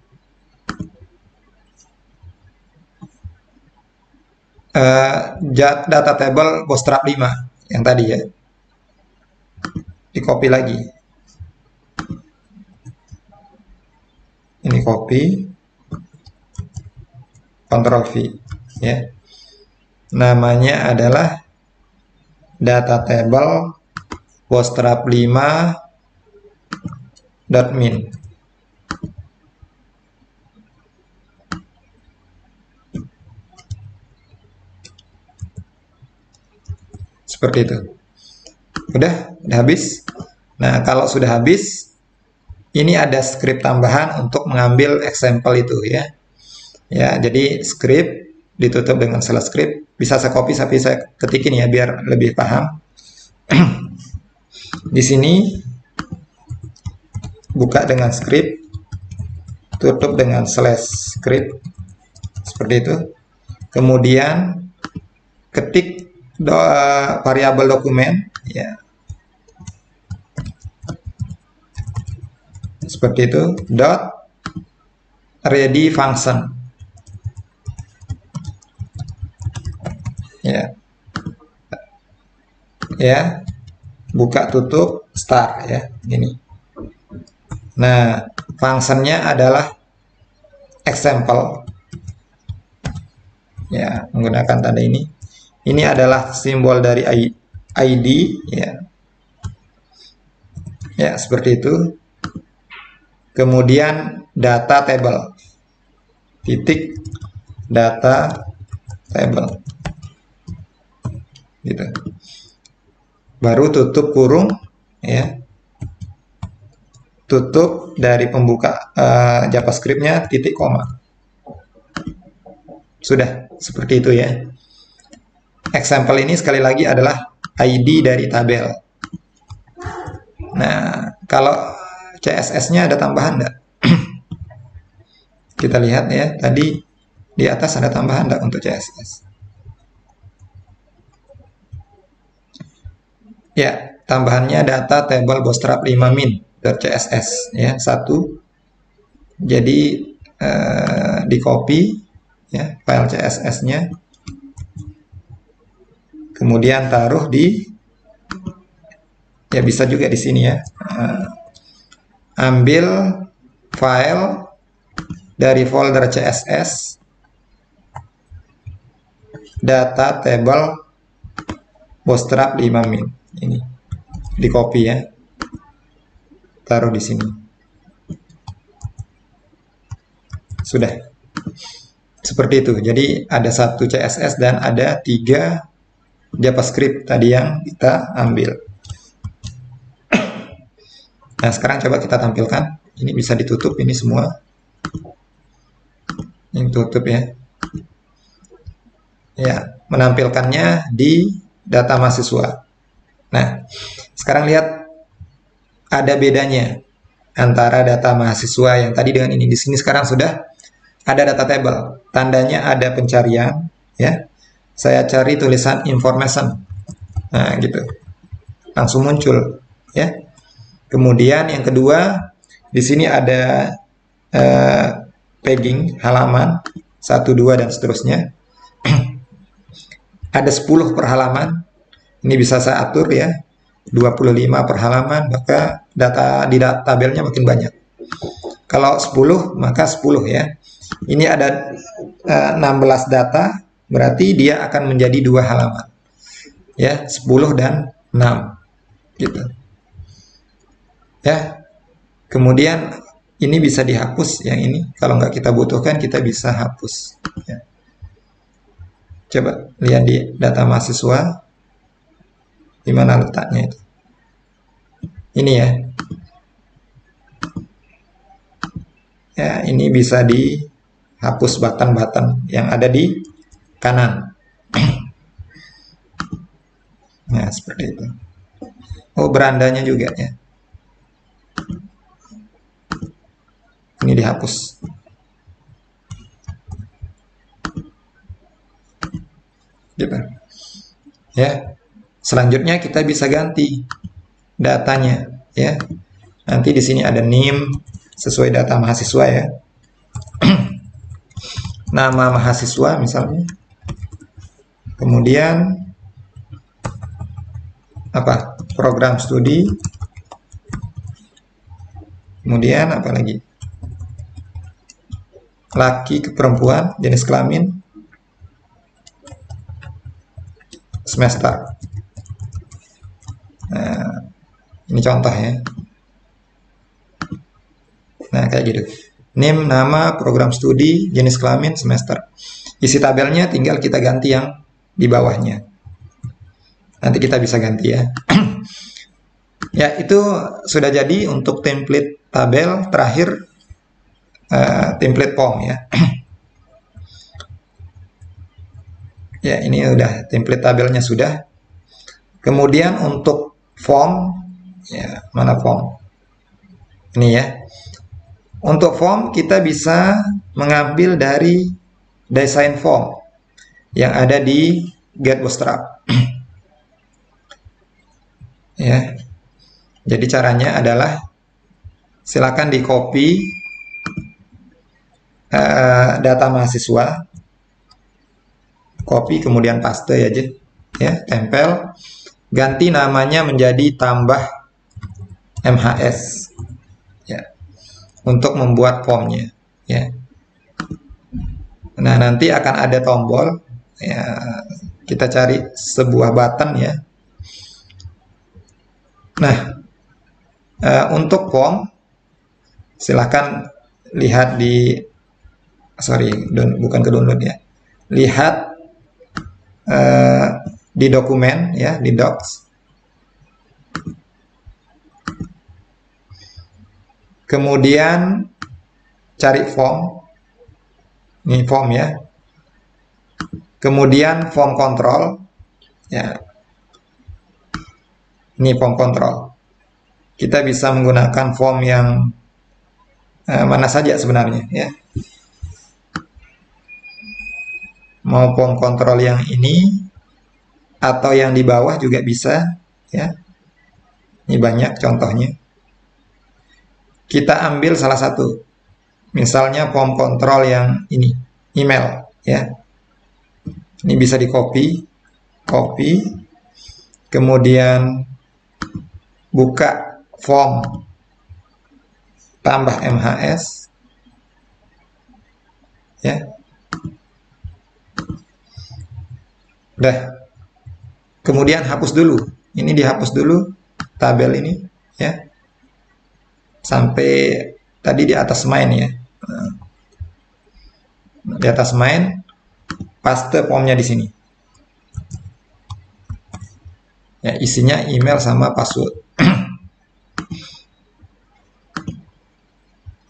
Data table bootstrap 5 yang tadi ya. Di copy lagi. Ini copy, Ctrl V ya. Namanya adalah data table bootstrap5.min. Seperti itu. Udah habis. Nah, kalau sudah habis, ini ada script tambahan untuk mengambil example itu ya. Ya, jadi script ditutup dengan slash script. Bisa saya copy tapi saya ketikin ya biar lebih paham. Di sini buka dengan script, tutup dengan slash script seperti itu. Kemudian ketik variabel dokumen ya. Seperti itu, dot ready function ya. Ya, buka tutup start ya, ini. Nah, fungsinya adalah example ya, menggunakan tanda ini. Ini adalah simbol dari ID ya. Ya, seperti itu. kemudian data table, titik data table, gitu. Baru tutup kurung, ya, tutup dari pembuka JavaScript-nya titik koma. Sudah seperti itu ya. Example ini sekali lagi adalah ID dari tabel. Nah, kalau CSS-nya ada tambahan enggak? Kita lihat ya, tadi di atas ada tambahan enggak untuk CSS? Ya, tambahannya data table bootstrap 5 min.css ya, 1. Jadi di copy ya file CSS-nya. Kemudian taruh di, ya bisa juga di sini ya. Ambil file dari folder CSS data table bootstrap 5 min. Ini di copy ya. Taruh di sini. Sudah. Seperti itu. Jadi ada satu CSS dan ada 3 JavaScript tadi yang kita ambil. Nah, sekarang coba kita tampilkan. Ini bisa ditutup ini semua. Ini tutup ya. Ya, menampilkannya di data mahasiswa. Nah, sekarang lihat ada bedanya antara data mahasiswa yang tadi dengan ini. Di sini sekarang sudah ada data table. Tandanya ada pencarian ya. Saya cari tulisan information. Nah, gitu. Langsung muncul ya. Kemudian yang kedua, di sini ada padding halaman 1, 2 dan seterusnya. Ada 10 per halaman. Ini bisa saya atur ya. 25 per halaman, maka data di tabelnya makin banyak. Kalau 10, maka 10 ya. Ini ada 16 data, berarti dia akan menjadi 2 halaman. Ya, 10 dan 6. Gitu. Ya. Kemudian ini bisa dihapus yang ini. Kalau nggak kita butuhkan, kita bisa hapus. Ya. Coba lihat di data mahasiswa. Di mana letaknya itu? Ini ya. Ya, ini bisa dihapus button-button yang ada di kanan. Nah, seperti itu. Oh, berandanya juga ya. Ini dihapus. Gitu. Ya. Selanjutnya kita bisa ganti datanya ya. Nanti di sini ada name sesuai data mahasiswa ya. Nama mahasiswa misalnya. Kemudian apa? Program studi. Kemudian apa lagi? Laki ke perempuan, jenis kelamin, semester. Nah, ini contoh ya. Nah, kayak gitu. Name, nama, program studi, jenis kelamin, semester. Isi tabelnya tinggal kita ganti yang di bawahnya. Nanti kita bisa ganti ya. Ya, itu sudah jadi untuk template tabel. Terakhir template form ya. Ya, ini udah template tabelnya sudah. Kemudian untuk form, ya, mana form? Ini ya. Untuk form kita bisa mengambil dari design form yang ada di Get Bootstrap. Ya. Jadi caranya adalah silakan di copy data mahasiswa, copy kemudian paste aja, ya, tempel, ganti namanya menjadi tambah MHS, ya, untuk membuat formnya, ya. Nah, nanti akan ada tombol, ya, kita cari sebuah button ya. Nah, untuk form Silahkan lihat di, sorry, bukan ke download ya, lihat di dokumen ya, di docs. Kemudian cari form, ini form ya. Kemudian form control, ya. Ini form control. Kita bisa menggunakan form yang mana saja sebenarnya ya. Mau form control yang ini atau yang di bawah juga bisa ya. Ini banyak contohnya. Kita ambil salah satu. Misalnya form control yang ini, email ya. Ini bisa di copy, kemudian buka form tambah MHS ya. Udah. Kemudian hapus dulu. Ini dihapus dulu tabel ini ya. Sampai tadi di atas main ya. Di atas main, paste formnya di sini. Ya, isinya email sama password.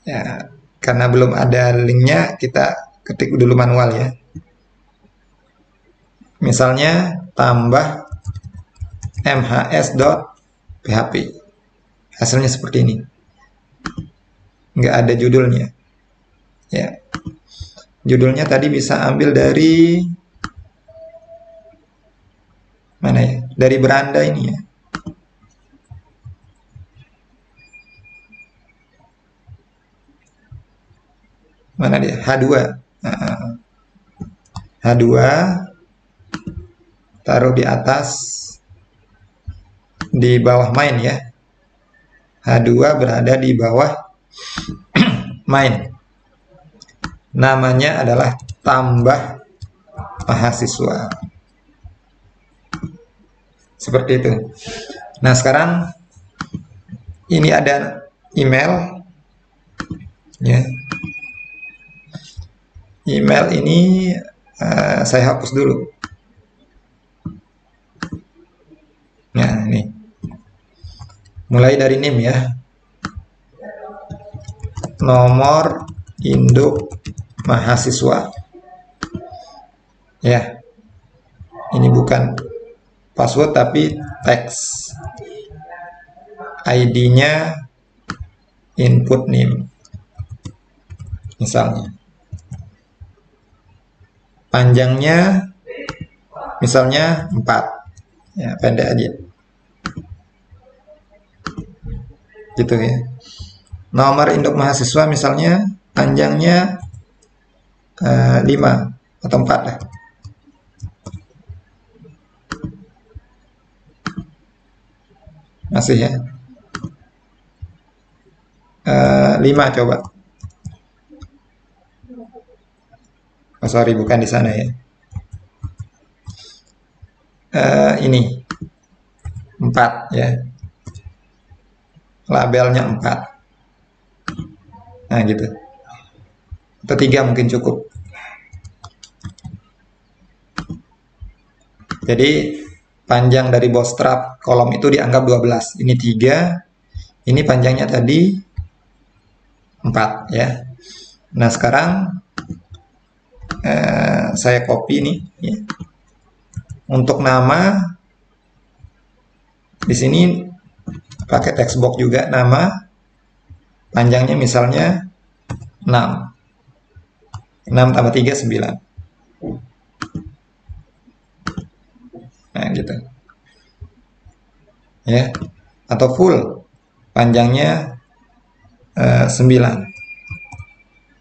Ya, karena belum ada linknya, kita ketik dulu manual ya. Misalnya tambah mhs.php. Hasilnya seperti ini. Nggak ada judulnya. Ya. Judulnya tadi bisa ambil dari mana ya? Dari beranda ini ya. Mana dia? H2. H2 taruh di atas, di bawah main ya. H2 berada di bawah main. Namanya adalah tambah mahasiswa. Seperti itu. Nah, sekarang ini ada email ya. Email ini saya hapus dulu. Nah, ini. Mulai dari NIM ya. Nomor induk mahasiswa. Ya. Ini bukan password tapi teks. ID-nya input NIM. Misalnya. Panjangnya misalnya 4. Ya, pendek aja. Gitu ya. Nomor induk mahasiswa misalnya panjangnya 5 atau 4 lah. Masih ya. 5 coba. Oh, sorry, bukan di sana ya. Ini 4 ya. Labelnya 4. Nah, gitu. Atau 3 mungkin cukup. Jadi panjang dari bootstrap kolom itu dianggap 12. Ini 3. Ini panjangnya tadi 4 ya. Nah, sekarang saya copy nih ya. Untuk nama di sini pakai text box juga, nama panjangnya misalnya 6. 6 tambah 3 9. Nah, gitu. Ya. Atau full panjangnya 9.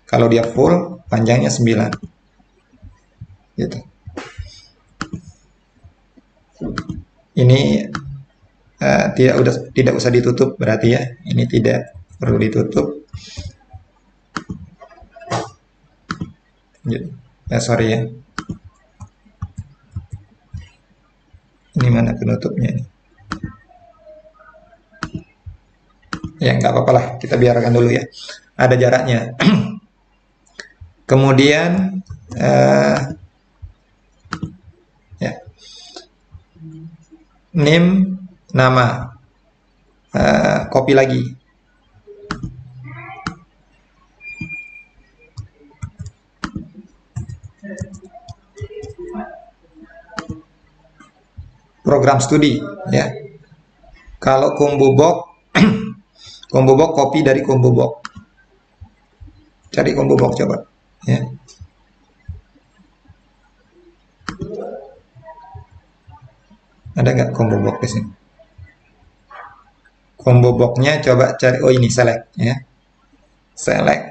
Kalau dia full panjangnya 9. Gitu. Ini tidak usah ditutup berarti ya. Ini tidak perlu ditutup. Ya, sorry ya. Ini mana penutupnya ini? Ya, nggak apa-apa lah, kita biarkan dulu ya. Ada jaraknya. Kemudian ya, name nama, copy lagi. Program studi ya. Kalau combo box combo box copy dari combo box. Cari combo box coba ya. Ada nggak combo box di sini? Combo boxnya coba cari. Oh, ini select ya. Select.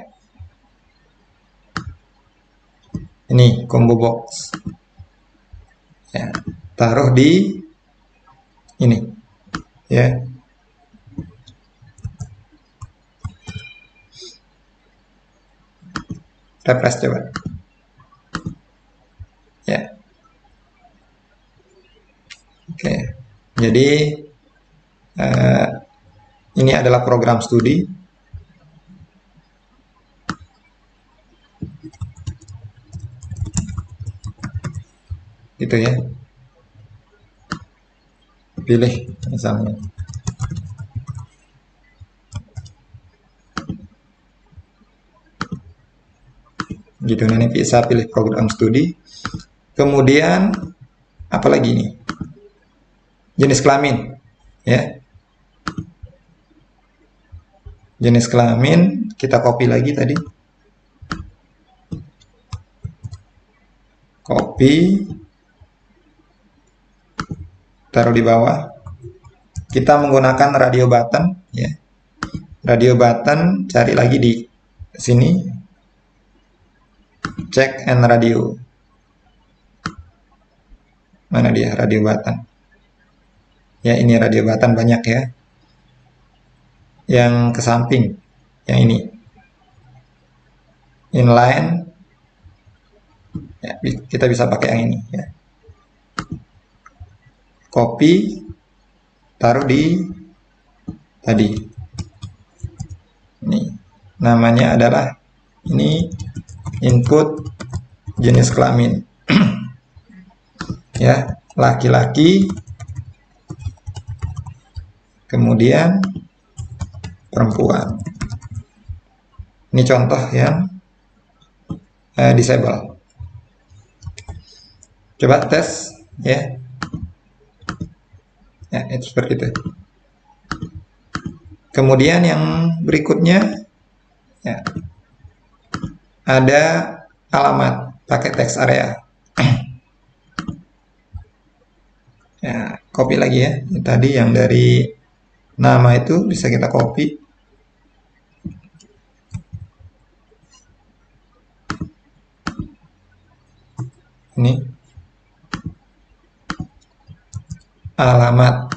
Ini combo box. Ya, taruh di ini ya. Refresh coba. Ya. Oke. Jadi ini adalah program studi. Gitu ya. Pilih misalnya. Gitu, nanti bisa pilih program studi. Kemudian apa lagi nih? Jenis kelamin ya. Jenis kelamin kita copy lagi tadi. Copy, taruh di bawah. Kita menggunakan radio button ya. Radio button, cari lagi di sini. Check and radio. Mana dia radio button? Ya, ini radio button banyak ya. Yang ke samping, yang ini. Inline. Ya, kita bisa pakai yang ini ya. Copy, taruh di tadi. Ini namanya adalah ini input jenis kelamin. Ya, laki-laki, kemudian perempuan. Ini contoh yang disable. Coba tes ya. Ya, itu seperti itu. Kemudian yang berikutnya ya, ada alamat pakai text area. Ya, copy lagi ya. Tadi yang dari nama itu bisa kita copy. Ini alamat.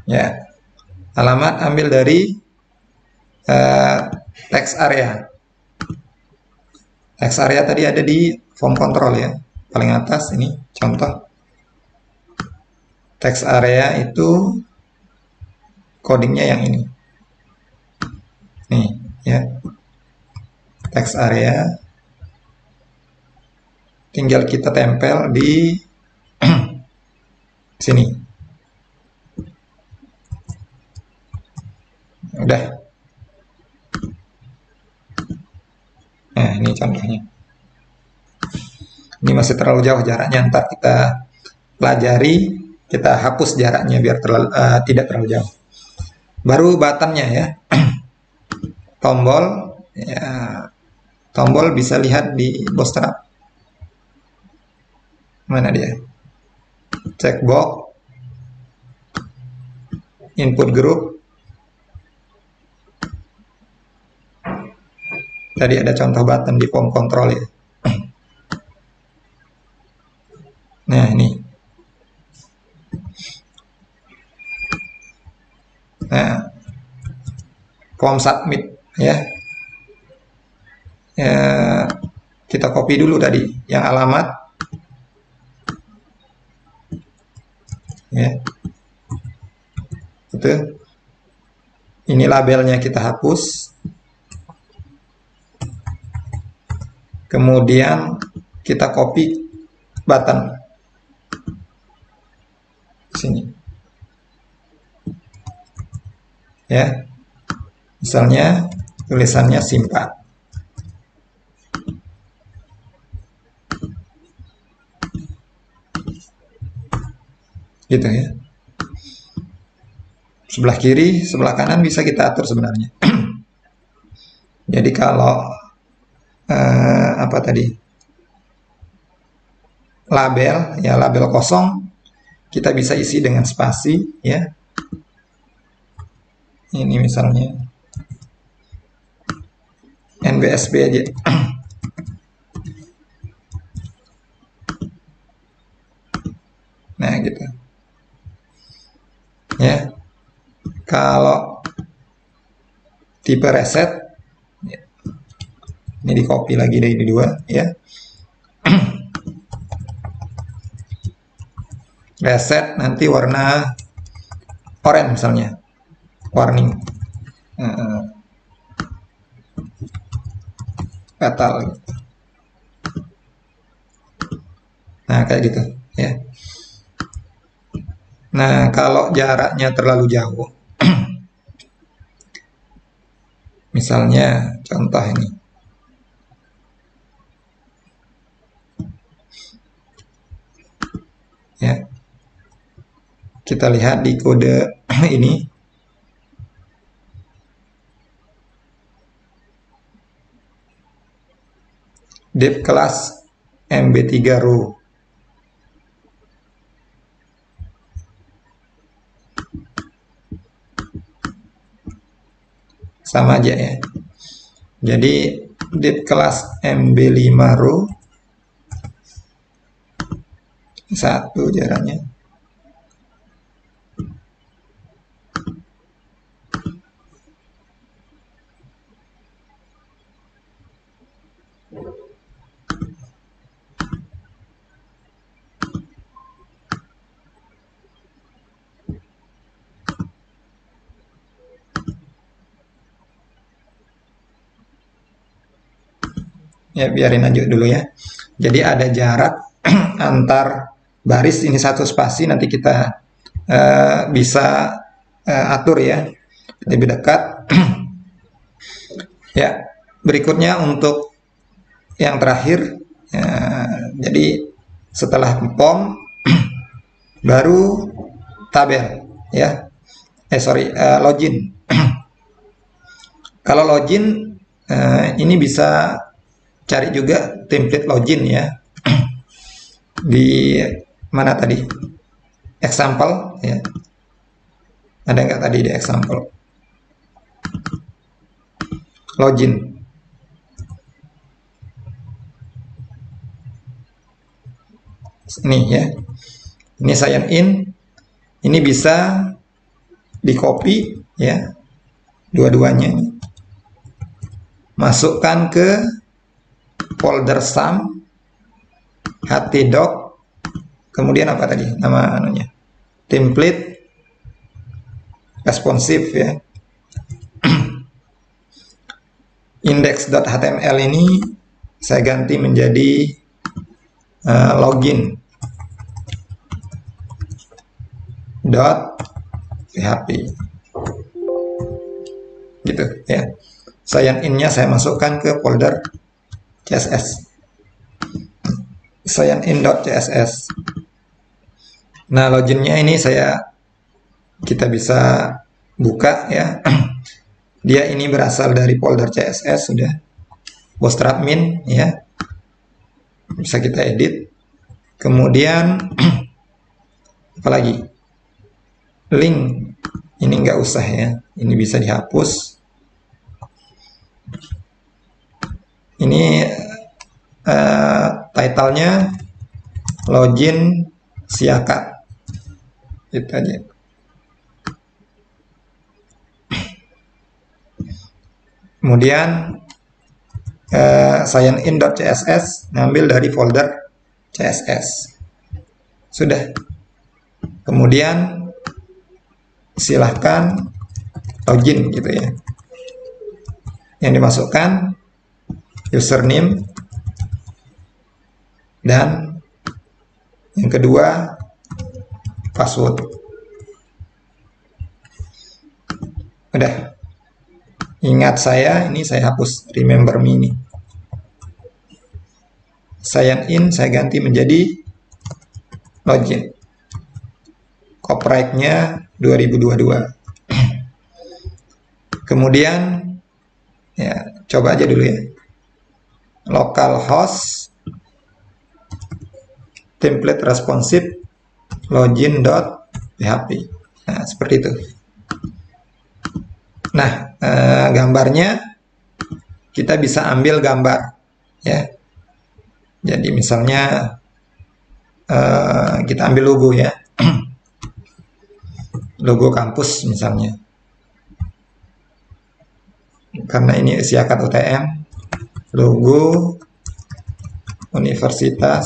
Ya, alamat ambil dari text area. Text area tadi ada di form control ya, paling atas ini contoh. Text area itu codingnya yang ini. Nih ya, text area. Tinggal kita tempel di sini. Udah. Nah, ini contohnya. Ini masih terlalu jauh jaraknya, ntar kita pelajari, kita hapus jaraknya biar tidak terlalu jauh. Baru buttonnya ya. Tombol ya, tombol bisa lihat di bootstrap. Mana dia? Checkbox, input group. Tadi ada contoh button di form control ya. Nah, ini. Nah, form submit ya. Ya, kita copy dulu tadi yang alamat ya. Itu. Ini labelnya kita hapus. Kemudian kita copy button sini. Ya. Misalnya tulisannya simpan. Gitu ya. Sebelah kiri, sebelah kanan bisa kita atur sebenarnya. Jadi kalau apa tadi? Label, ya label kosong kita bisa isi dengan spasi ya. Ini misalnya NBSB aja. Nah, gitu. Ya. Kalau tipe reset, ini di copy lagi dari dua ya. Reset nanti warna oranye misalnya, warning, fatal. Nah, kayak gitu ya. Nah, kalau jaraknya terlalu jauh, misalnya contoh ini. Ya. Kita lihat di kode ini. Dev kelas MB3 row. Sama aja ya. Jadi dev kelas MB5 row 1 jaraknya. Ya, biarin aja dulu ya. Jadi ada jarak antar baris, ini satu spasi, nanti kita bisa atur ya lebih dekat. Ya, berikutnya untuk yang terakhir, jadi setelah POM baru tabel ya. Login. Kalau login ini bisa cari juga template login ya. Di mana tadi? Example ya. Ada nggak tadi di example? Login. Ini ya. Ini sign in. Ini bisa di copy ya. Dua-duanya ini. Masukkan ke folder sum, htdoc, kemudian apa tadi nama anunya, template responsive ya. Index.html ini saya ganti menjadi login .php gitu ya. Sign in-nya saya masukkan ke folder CSS, sign in.css. Nah, loginnya ini kita bisa buka ya. Dia ini berasal dari folder CSS sudah. Bootstrap.min ya. Bisa kita edit. Kemudian apalagi? Link ini nggak usah ya. Ini bisa dihapus. Ini title-nya login siakat. Itu aja. Kemudian sign in.css ngambil dari folder CSS. Sudah. Kemudian silahkan login gitu ya. Yang dimasukkan username dan yang kedua password. Udah. Ingat saya, ini saya hapus remember me ini. Sign in saya ganti menjadi login. Copyright-nya 2022. Kemudian ya coba aja dulu ya. Localhost template responsive login.php. Nah, seperti itu. Nah, gambarnya kita bisa ambil gambar ya. Jadi misalnya kita ambil logo ya. Logo kampus misalnya. Karena ini isi akad UTM, logo Universitas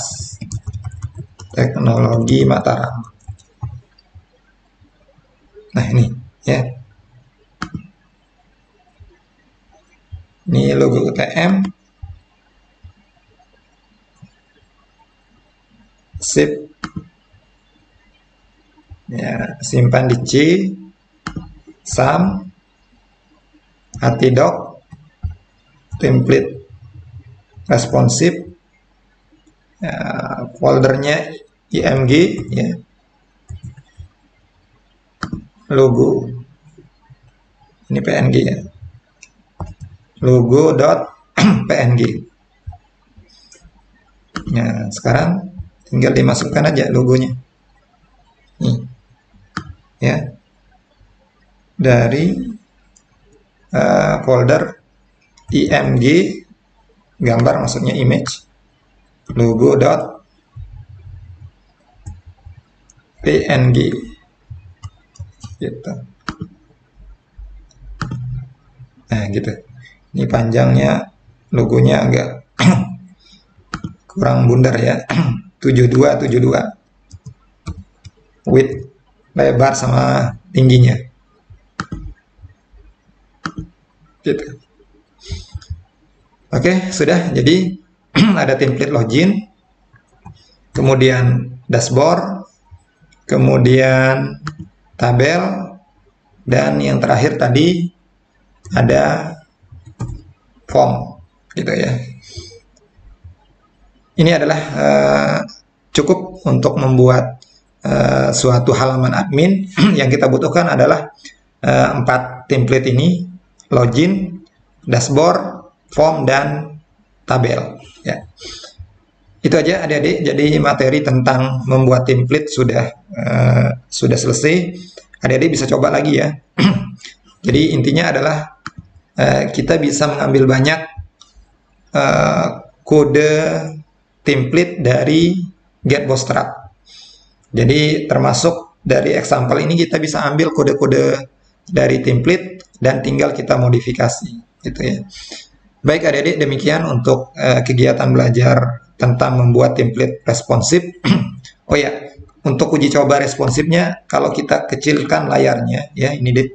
Teknologi Mataram. Nah, ini ya. Ini logo UTM. Sip. Ya, simpan di C. Sum. Hatidoc. Template responsive. Ya, foldernya img ya. Logo. Ini PNG ya. Logo.png. Nah, sekarang tinggal dimasukkan aja logonya. Nih. Ya. Dari folder img, gambar maksudnya image, logo.png gitu. Nah, gitu. Ini panjangnya logonya agak kurang bundar ya. 72 width, lebar sama tingginya gitu. Oke, sudah. Jadi ada template login, kemudian dashboard, kemudian tabel, dan yang terakhir tadi ada form gitu ya. Ini adalah cukup untuk membuat suatu halaman admin. Yang kita butuhkan adalah 4 template ini: login, dashboard, form, dan tabel ya. Itu aja adik-adik. Jadi materi tentang membuat template sudah selesai. Adik-adik bisa coba lagi ya. Jadi intinya adalah kita bisa mengambil banyak kode template dari Get-Bootstrap. Jadi termasuk dari example ini kita bisa ambil kode-kode dari template dan tinggal kita modifikasi gitu ya. Baik adik-adik, demikian untuk kegiatan belajar tentang membuat template responsif. Oh ya, untuk uji coba responsifnya, kalau kita kecilkan layarnya ya, ini deh,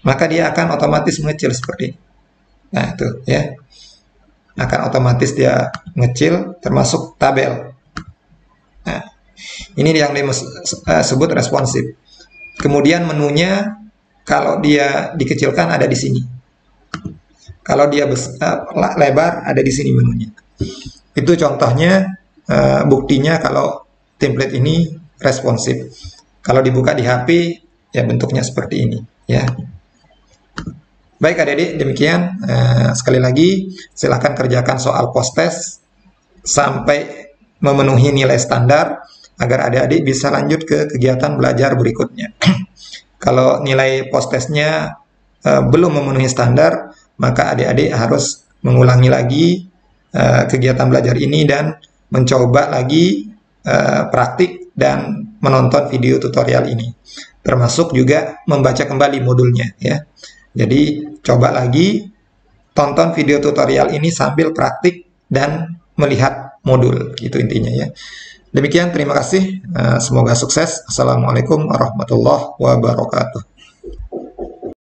maka dia akan otomatis mengecil seperti ini. Nah, itu ya. Akan otomatis dia mengecil, termasuk tabel. Nah, ini yang disebut responsif. Kemudian menunya, kalau dia dikecilkan ada di sini. Kalau dia lebar ada di sini menunya. Itu contohnya, buktinya kalau template ini responsif. Kalau dibuka di HP, ya bentuknya seperti ini ya. Baik adik-adik, demikian. Sekali lagi, silahkan kerjakan soal post-test sampai memenuhi nilai standar, agar adik-adik bisa lanjut ke kegiatan belajar berikutnya. Kalau nilai post-testnya belum memenuhi standar, maka adik-adik harus mengulangi lagi kegiatan belajar ini dan mencoba lagi praktik dan menonton video tutorial ini. Termasuk juga membaca kembali modulnya ya. Jadi coba lagi, tonton video tutorial ini sambil praktik dan melihat modul, gitu intinya ya. Demikian, terima kasih. Semoga sukses. Assalamualaikum warahmatullahi wabarakatuh.